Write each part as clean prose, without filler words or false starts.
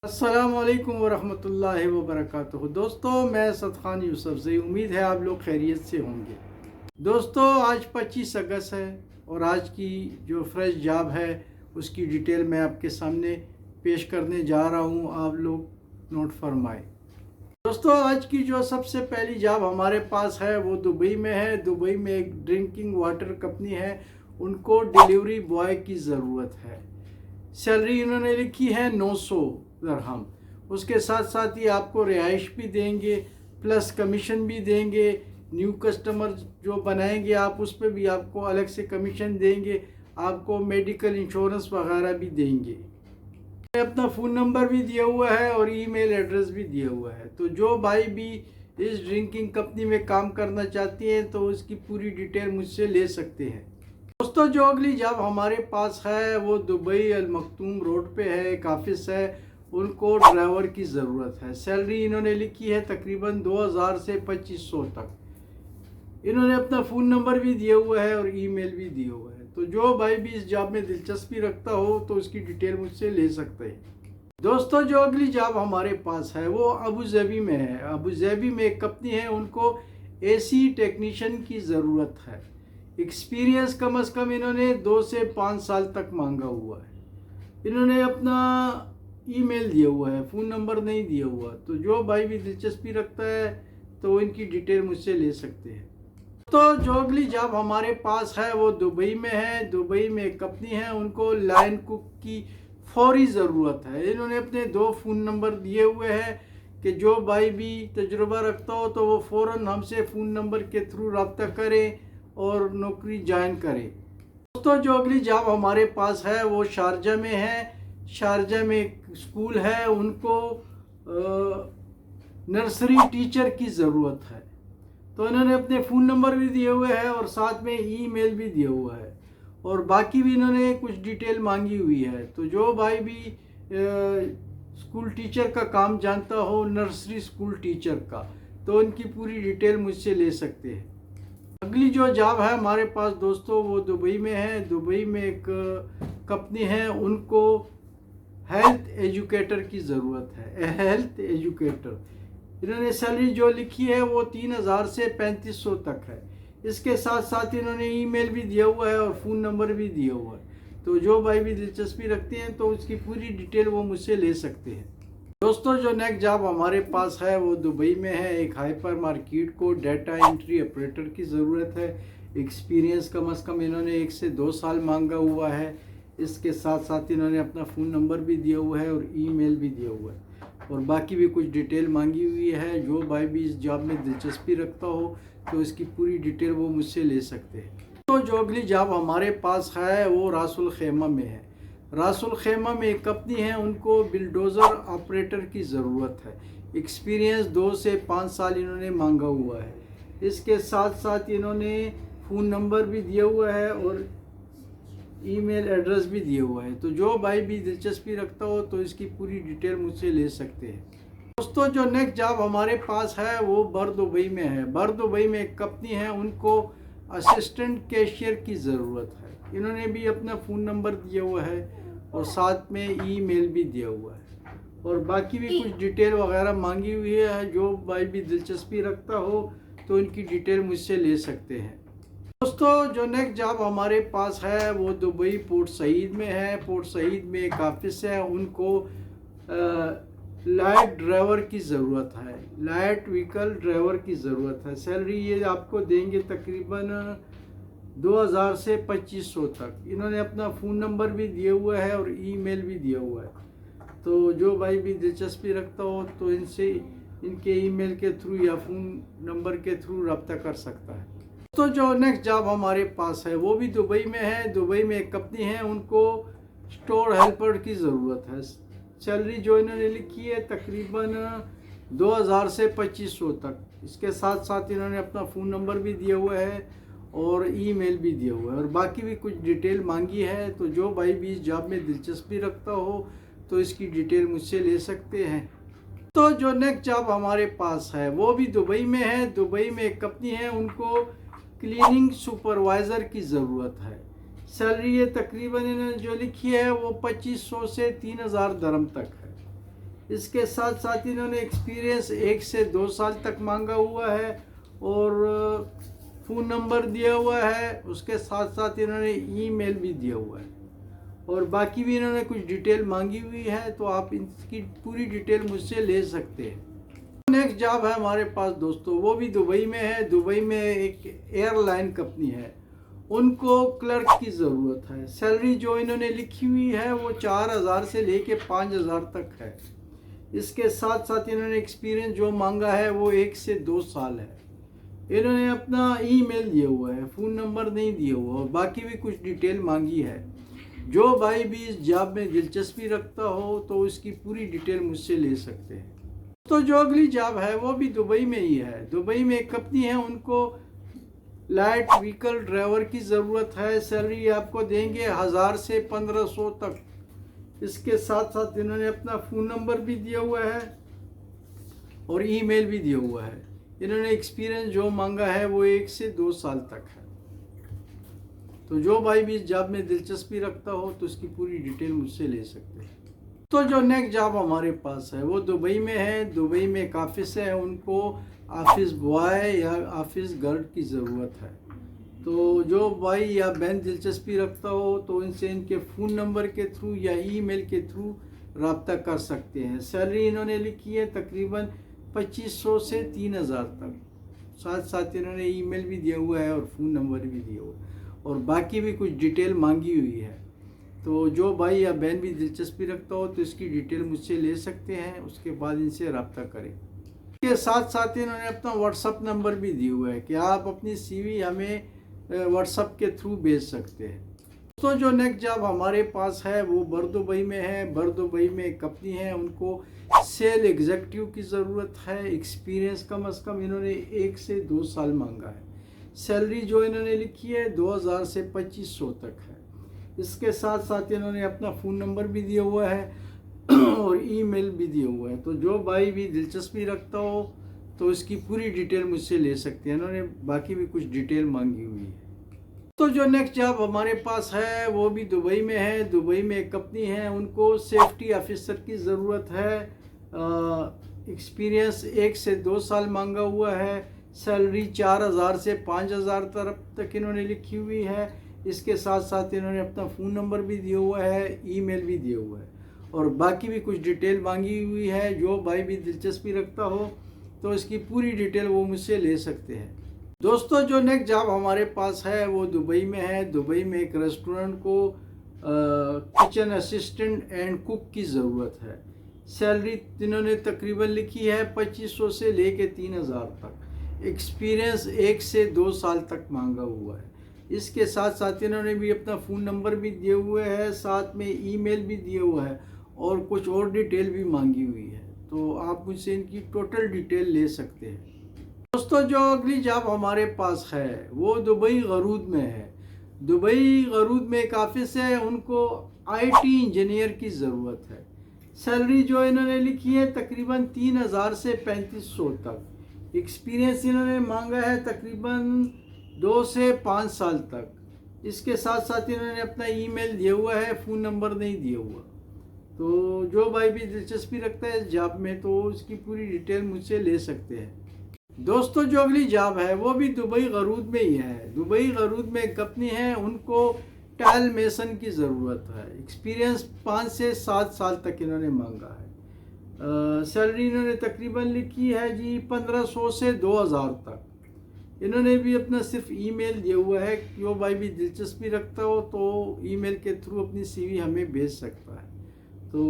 अस्सलामुअलैकुम वरहमतुल्लाहि वबरकातुहू। दोस्तों, मैं सद खान यूसुफ से उम्मीद है आप लोग खैरियत से होंगे। दोस्तों, आज 25 अगस्त है और आज की जो फ्रेश जॉब है उसकी डिटेल मैं आपके सामने पेश करने जा रहा हूं, आप लोग नोट फरमाएं। दोस्तों, आज की जो सबसे पहली जॉब हमारे पास है वो दुबई में है। दुबई में एक ड्रिंकिंग वाटर कंपनी है, उनको डिलीवरी बॉय की ज़रूरत है। सैलरी इन्होंने लिखी है 900 दरहम। उसके साथ साथ ही आपको रिहाइश भी देंगे, प्लस कमीशन भी देंगे। न्यू कस्टमर जो बनाएंगे आप, उस पर भी आपको अलग से कमीशन देंगे। आपको मेडिकल इंश्योरेंस वगैरह भी देंगे। अपना फ़ोन नंबर भी दिया हुआ है और ईमेल एड्रेस भी दिया हुआ है। तो जो भाई भी इस ड्रिंकिंग कंपनी में काम करना चाहती हैं तो उसकी पूरी डिटेल मुझसे ले सकते हैं। दोस्तों, जो अगली जॉब हमारे पास है वो दुबई अल मखतूम रोड पे है, एक ऑफिस है, उनको ड्राइवर की ज़रूरत है। सैलरी इन्होंने लिखी है तकरीबन 2000 से 2500 तक। इन्होंने अपना फ़ोन नंबर भी दिया हुआ है और ईमेल भी दिया हुआ है। तो जो भाई भी इस जॉब में दिलचस्पी रखता हो तो उसकी डिटेल मुझसे ले सकते हैं। दोस्तों, जो अगली जॉब हमारे पास है वो अबू धाबी में है। अबू धाबी में एक कंपनी है, उनको एसी टेक्नीशियन की ज़रूरत है। एक्सपीरियंस कम से कम इन्होंने 2 से 5 साल तक मांगा हुआ है। इन्होंने अपना ईमेल दिया हुआ है, फ़ोन नंबर नहीं दिया हुआ। तो जो भाई भी दिलचस्पी रखता है तो इनकी डिटेल मुझसे ले सकते हैं। तो जो अगली जॉब हमारे पास है वो दुबई में है। दुबई में एक कंपनी है, उनको लाइन कुक की फौरी ज़रूरत है। इन्होंने अपने 2 फ़ोन नंबर दिए हुए हैं कि जो भाई भी तजुर्बा रखता हो तो वो फ़ौरन हमसे फ़ोन नंबर के थ्रू रब्ता करें और नौकरी ज्वाइन करें। दोस्तों, जो अगली जॉब हमारे पास है वो शारजा में है। शारजा में एक स्कूल है, उनको नर्सरी टीचर की ज़रूरत है। तो इन्होंने अपने फ़ोन नंबर भी दिए हुए हैं और साथ में ईमेल भी दिया हुआ है और बाकी भी इन्होंने कुछ डिटेल मांगी हुई है। तो जो भाई भी स्कूल टीचर का काम जानता हो, नर्सरी स्कूल टीचर का, तो इनकी पूरी डिटेल मुझसे ले सकते हैं। अगली जो जॉब है हमारे पास दोस्तों वो दुबई में है। दुबई में एक कंपनी है, उनको हेल्थ एजुकेटर की ज़रूरत है। हेल्थ एजुकेटर इन्होंने सैलरी जो लिखी है वो 3000 से 3500 तक है। इसके साथ साथ इन्होंने ईमेल भी दिया हुआ है और फ़ोन नंबर भी दिया हुआ है। तो जो भाई भी दिलचस्पी रखते हैं तो उसकी पूरी डिटेल वो मुझसे ले सकते हैं। दोस्तों, जो नेक्स्ट जॉब हमारे पास है वो दुबई में है। एक हाइपर मार्केट को डाटा एंट्री ऑपरेटर की ज़रूरत है। एक्सपीरियंस कम से कम इन्होंने 1 से 2 साल मांगा हुआ है। इसके साथ साथ इन्होंने अपना फ़ोन नंबर भी दिया हुआ है और ईमेल भी दिया हुआ है और बाकी भी कुछ डिटेल मांगी हुई है। जो भाई भी इस जॉब में दिलचस्पी रखता हो तो इसकी पूरी डिटेल वो मुझसे ले सकते हैं। तो जो अगली जॉब हमारे पास है वो रासुल खैमा में है। रासुल खैमा में एक कंपनी है, उनको बिल्डोज़र ऑपरेटर की ज़रूरत है। एक्सपीरियंस 2 से 5 साल इन्होंने मांगा हुआ है। इसके साथ साथ इन्होंने फ़ोन नंबर भी दिया हुआ है और ईमेल एड्रेस भी दिया हुआ है। तो जो भाई भी दिलचस्पी रखता हो तो इसकी पूरी डिटेल मुझसे ले सकते हैं। दोस्तों, जो नेक्स्ट जॉब हमारे पास है वो बर दुबई में है। बर दुबई में एक कंपनी है, उनको असिस्टेंट कैशियर की ज़रूरत है। इन्होंने भी अपना फ़ोन नंबर दिया हुआ है और साथ में ईमेल भी दिया हुआ है और बाकी भी कुछ डिटेल वगैरह मांगी हुई है। जो भाई भी दिलचस्पी रखता हो तो इनकी डिटेल मुझसे ले सकते हैं। दोस्तों, जो नेक्स्ट जॉब हमारे पास है वो दुबई पोर्ट सईद में है। पोर्ट सईद में एक ऑफिस है, उनको लाइट ड्राइवर की ज़रूरत है। लाइट व्हीकल ड्राइवर की ज़रूरत है। सैलरी ये आपको देंगे तकरीबन 2000 से 2500 तक। इन्होंने अपना फ़ोन नंबर भी दिया हुआ है और ईमेल भी दिया हुआ है। तो जो भाई भी दिलचस्पी रखता हो तो इनसे इनके ईमेल के थ्रू या फ़ोन नंबर के थ्रू रब्ता कर सकता है। तो जो नेक्स्ट जॉब हमारे पास है वो भी दुबई में है। दुबई में एक कंपनी है, उनको स्टोर हेल्पर की ज़रूरत है। सैलरी जो इन्होंने लिखी है तकरीबन 2000 से 2500 तक। इसके साथ साथ इन्होंने अपना फ़ोन नंबर भी दिया हुआ है और ईमेल भी दिया हुआ है और बाकी भी कुछ डिटेल मांगी है। तो जो भाई भी इस जॉब में दिलचस्पी रखता हो तो इसकी डिटेल मुझसे ले सकते हैं। तो जो नेक्स्ट जॉब हमारे पास है वो भी दुबई में है। दुबई में एक कंपनी है, उनको क्लीनिंग सुपरवाइज़र की ज़रूरत है। सैलरी ये तकरीबन इन्होंने जो लिखी है वो 2500 से 3000 दरम तक है। इसके साथ साथ इन्होंने एक्सपीरियंस 1 से 2 साल तक मांगा हुआ है और फ़ोन नंबर दिया हुआ है। उसके साथ साथ इन्होंने ईमेल भी दिया हुआ है और बाकी भी इन्होंने कुछ डिटेल मांगी हुई है, तो आप इसकी पूरी डिटेल मुझसे ले सकते हैं। नेक्स्ट जॉब है हमारे पास दोस्तों, वो भी दुबई में है। दुबई में एक एयरलाइन कंपनी है, उनको क्लर्क की ज़रूरत है। सैलरी जो इन्होंने लिखी हुई है वो 4000 से लेके 5000 तक है। इसके साथ साथ इन्होंने एक्सपीरियंस जो मांगा है वो 1 से 2 साल है। इन्होंने अपना ईमेल दिया हुआ है, फ़ोन नंबर नहीं दिया हुआ और बाकी भी कुछ डिटेल मांगी है। जो भाई भी इस जॉब में दिलचस्पी रखता हो तो इसकी पूरी डिटेल मुझसे ले सकते हैं। तो जो अगली जॉब है वो भी दुबई में ही है। दुबई में एक कंपनी है, उनको लाइट व्हीकल ड्राइवर की ज़रूरत है। सैलरी आपको देंगे 1000 से 1500 तक। इसके साथ साथ इन्होंने अपना फ़ोन नंबर भी दिया हुआ है और ईमेल भी दिया हुआ है। इन्होंने एक्सपीरियंस जो मांगा है वो 1 से 2 साल तक है। तो जो भाई भी इस जॉब में दिलचस्पी रखता हो तो इसकी पूरी डिटेल मुझसे ले सकते हैं। तो जो नेक्स्ट जॉब हमारे पास है वो दुबई में है। दुबई में एक ऑफिस है, उनको ऑफिस बॉय या ऑफिस गार्ड की ज़रूरत है। तो जो भाई या बहन दिलचस्पी रखता हो तो इनसे इनके फ़ोन नंबर के थ्रू या ईमेल के थ्रू रब्ता कर सकते हैं। सैलरी इन्होंने लिखी है तकरीबन 2500 से 3000 तक। साथ साथ इन्होंने ईमेल भी दिया हुआ है और फ़ोन नंबर भी दिया हुआ है और बाकी भी कुछ डिटेल मांगी हुई है। तो जो भाई या बहन भी दिलचस्पी रखता हो तो इसकी डिटेल मुझसे ले सकते हैं, उसके बाद इनसे रब्ता करें। इसके साथ साथ इन्होंने अपना व्हाट्सअप नंबर भी दिया हुआ है कि आप अपनी सीवी हमें व्हाट्सअप के थ्रू भेज सकते हैं। तो जो नेक्स्ट जॉब हमारे पास है वो बरदुबई में है। बरदुबई में एक कंपनी है, उनको सेल एग्जीक्यूटिव की ज़रूरत है। एक्सपीरियंस कम से कम इन्होंने 1 से 2 साल मांगा है। सैलरी जो इन्होंने लिखी है 2000 से 2500 तक है। इसके साथ साथ इन्होंने अपना फ़ोन नंबर भी दिया हुआ है और ईमेल भी दिया हुआ है। तो जो भाई भी दिलचस्पी रखता हो तो इसकी पूरी डिटेल मुझसे ले सकते हैं। इन्होंने बाकी भी कुछ डिटेल मांगी हुई है। तो जो नेक्स्ट जॉब हमारे पास है वो भी दुबई में है। दुबई में एक कंपनी है, उनको सेफ्टी ऑफिसर की ज़रूरत है। एक्सपीरियंस 1 से 2 साल मांगा हुआ है। सैलरी 4000 से 5000 तक इन्होंने लिखी हुई है। इसके साथ साथ इन्होंने अपना फ़ोन नंबर भी दिया हुआ है, ईमेल भी दिया हुआ है और बाकी भी कुछ डिटेल मांगी हुई है। जो भाई भी दिलचस्पी रखता हो तो इसकी पूरी डिटेल वो मुझसे ले सकते हैं। दोस्तों जो नेक्स्ट जॉब हमारे पास है वो दुबई में है। दुबई में एक रेस्टोरेंट को किचन असिस्टेंट एंड कुक की ज़रूरत है। सैलरी इन्होंने तकरीबन लिखी है 2500 से लेके 3000 तक। एक्सपीरियंस 1 से 2 साल तक मांगा हुआ है। इसके साथ साथ इन्होंने भी अपना फ़ोन नंबर भी दिए हुए है, साथ में ईमेल भी दिया हुआ है और कुछ और डिटेल भी मांगी हुई है। तो आप मुझसे इनकी टोटल डिटेल ले सकते हैं। दोस्तों जो अगली जॉब हमारे पास है वो दुबई गरूद में है। दुबई गरूद में एक ऑफिस है, उनको आईटी इंजीनियर की ज़रूरत है। सैलरी जो इन्होंने लिखी है तकरीबन 3000 से 3500 तक। एक्सपीरियंस इन्होंने मांगा है तकरीबन 2 से 5 साल तक। इसके साथ साथ इन्होंने अपना ईमेल दिया हुआ है, फ़ोन नंबर नहीं दिया हुआ। तो जो भाई भी दिलचस्पी रखता है इस जॉब में तो इसकी पूरी डिटेल मुझसे ले सकते हैं। दोस्तों जो अगली जॉब है वो भी दुबई गरूद में ही है। दुबई गरूद में एक कंपनी है, उनको टाइल मेसन की ज़रूरत है। एक्सपीरियंस 5 से 7 साल तक इन्होंने मांगा है। सैलरी इन्होंने तकरीबन लिखी है जी 1500 से 2000 तक। इन्होंने भी अपना सिर्फ ईमेल दिया हुआ है। जो भाई भी दिलचस्पी रखता हो तो ईमेल के थ्रू अपनी सीवी हमें भेज सकता है। तो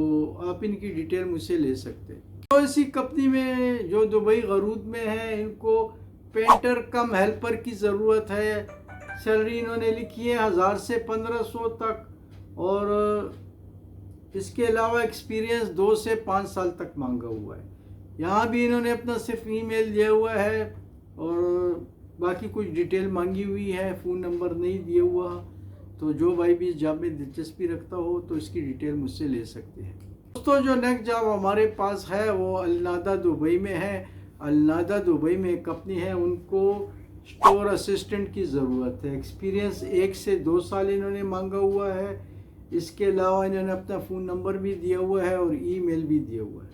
आप इनकी डिटेल मुझसे ले सकते हैं। तो इसी कंपनी में जो दुबई गरूद में है, इनको पेंटर कम हेल्पर की ज़रूरत है। सैलरी इन्होंने लिखी है 1000 से 1500 तक और इसके अलावा एक्सपीरियंस 2 से 5 साल तक मांगा हुआ है। यहाँ भी इन्होंने अपना सिर्फ ईमेल दिया हुआ है और बाकी कुछ डिटेल मांगी हुई है, फ़ोन नंबर नहीं दिया हुआ। तो जो भाई भी इस जॉब में दिलचस्पी रखता हो तो इसकी डिटेल मुझसे ले सकते हैं। दोस्तों जो नेक्स्ट जॉब हमारे पास है वो अलनादा दुबई में है। अलनादा दुबई में एक कंपनी है, उनको स्टोर असिस्टेंट की ज़रूरत है। एक्सपीरियंस 1 से 2 साल इन्होंने मांगा हुआ है। इसके अलावा इन्होंने अपना फ़ोन नंबर भी दिया हुआ है और ईमेल भी दिया हुआ है।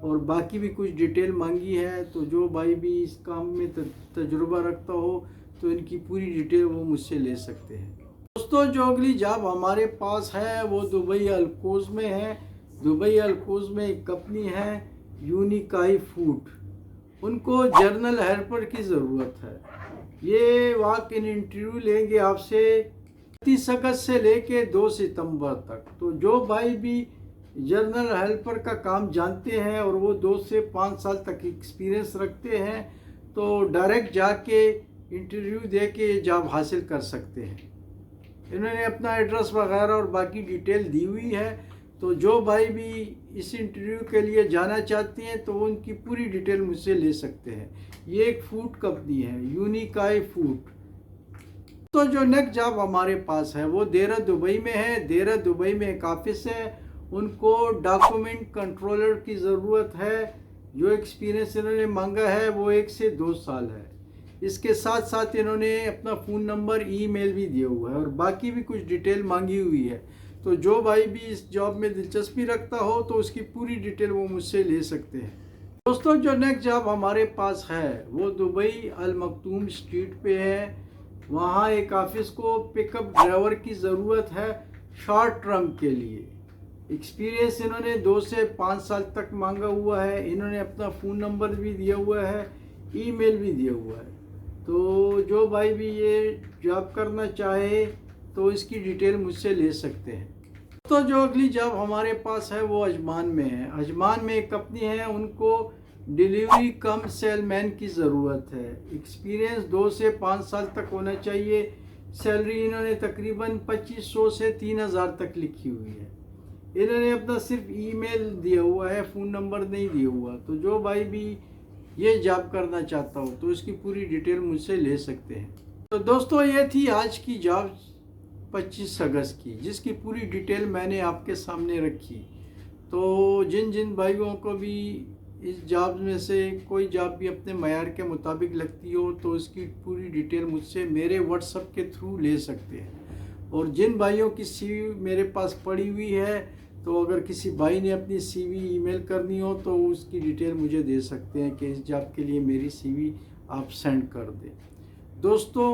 और बाकी भी कुछ डिटेल मांगी है। तो जो भाई भी इस काम में तजुर्बा रखता हो तो इनकी पूरी डिटेल वो मुझसे ले सकते हैं। दोस्तों, जो अगली जॉब हमारे पास है वो दुबई अलकोज में है। दुबई अलकोज में एक कंपनी है यूनिकाई फूड, उनको जर्नल हेल्पर की ज़रूरत है। ये वॉक इन इंटरव्यू लेंगे आपसे 30 अगस्त से लेके 2 सितंबर तक। तो जो भाई भी जर्नल हेल्पर का काम जानते हैं और वो 2 से 5 साल तक एक्सपीरियंस रखते हैं तो डायरेक्ट जाके इंटरव्यू दे के जॉब हासिल कर सकते हैं। इन्होंने अपना एड्रेस वगैरह और बाकी डिटेल दी हुई है। तो जो भाई भी इस इंटरव्यू के लिए जाना चाहते हैं तो उनकी पूरी डिटेल मुझसे ले सकते हैं। ये एक फूड कंपनी है यूनिकाई फूड। तो जो नेक्स्ट जॉब हमारे पास है वो देरा दुबई में है। देरा दुबई में एक ऑफिस है, उनको डॉक्यूमेंट कंट्रोलर की ज़रूरत है। जो एक्सपीरियंस इन्होंने मांगा है वो 1 से 2 साल है। इसके साथ साथ इन्होंने अपना फ़ोन नंबर ईमेल भी दिया हुआ है और बाकी भी कुछ डिटेल मांगी हुई है। तो जो भाई भी इस जॉब में दिलचस्पी रखता हो तो उसकी पूरी डिटेल वो मुझसे ले सकते हैं। दोस्तों, जो नेक्स्ट जॉब हमारे पास है वो दुबई अल मखदूम स्ट्रीट पे है। वहाँ एक ऑफिस को पिकअप ड्राइवर की ज़रूरत है शॉर्ट टर्म के लिए। एक्सपीरियंस इन्होंने 2 से 5 साल तक मांगा हुआ है। इन्होंने अपना फ़ोन नंबर भी दिया हुआ है, ईमेल भी दिया हुआ है। तो जो भाई भी ये जॉब करना चाहे तो इसकी डिटेल मुझसे ले सकते हैं। तो जो अगली जॉब हमारे पास है वो अजमान में है। अजमान में एक कंपनी है, उनको डिलीवरी कम सेलमैन की ज़रूरत है। एक्सपीरियंस 2 से 5 साल तक होना चाहिए। सैलरी इन्होंने तकरीबन 2500 से 3000 तक लिखी हुई है। इन्होंने अपना सिर्फ ईमेल दिया हुआ है, फ़ोन नंबर नहीं दिया हुआ। तो जो भाई भी ये जॉब करना चाहता हो तो इसकी पूरी डिटेल मुझसे ले सकते हैं। तो दोस्तों, ये थी आज की जॉब 25 अगस्त की, जिसकी पूरी डिटेल मैंने आपके सामने रखी। तो जिन जिन भाइयों को भी इस जॉब में से कोई जॉब भी अपने मयार के मुताबिक लगती हो तो इसकी पूरी डिटेल मुझसे मेरे व्हाट्सएप के थ्रू ले सकते हैं। और जिन भाइयों की सीवी मेरे पास पड़ी हुई है तो अगर किसी भाई ने अपनी सीवी ईमेल करनी हो तो उसकी डिटेल मुझे दे सकते हैं कि इस जॉब के लिए मेरी सीवी आप सेंड कर दें। दोस्तों,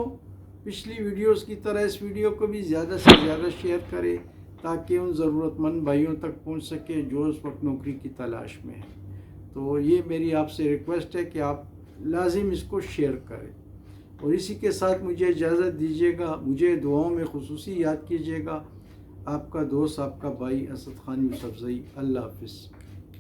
पिछली वीडियोस की तरह इस वीडियो को भी ज़्यादा से ज़्यादा शेयर करें ताकि उन ज़रूरतमंद भाइयों तक पहुंच सके जो उस वक्त नौकरी की तलाश में है। तो ये मेरी आपसे रिक्वेस्ट है कि आप लाजिम इसको शेयर करें। और इसी के साथ मुझे इजाज़त दीजिएगा। मुझे दुआओं में खुसूसी याद कीजिएगा। आपका दोस्त, आपका भाई असद खान यूसुफज़ई। अल्लाह हाफ़िज़।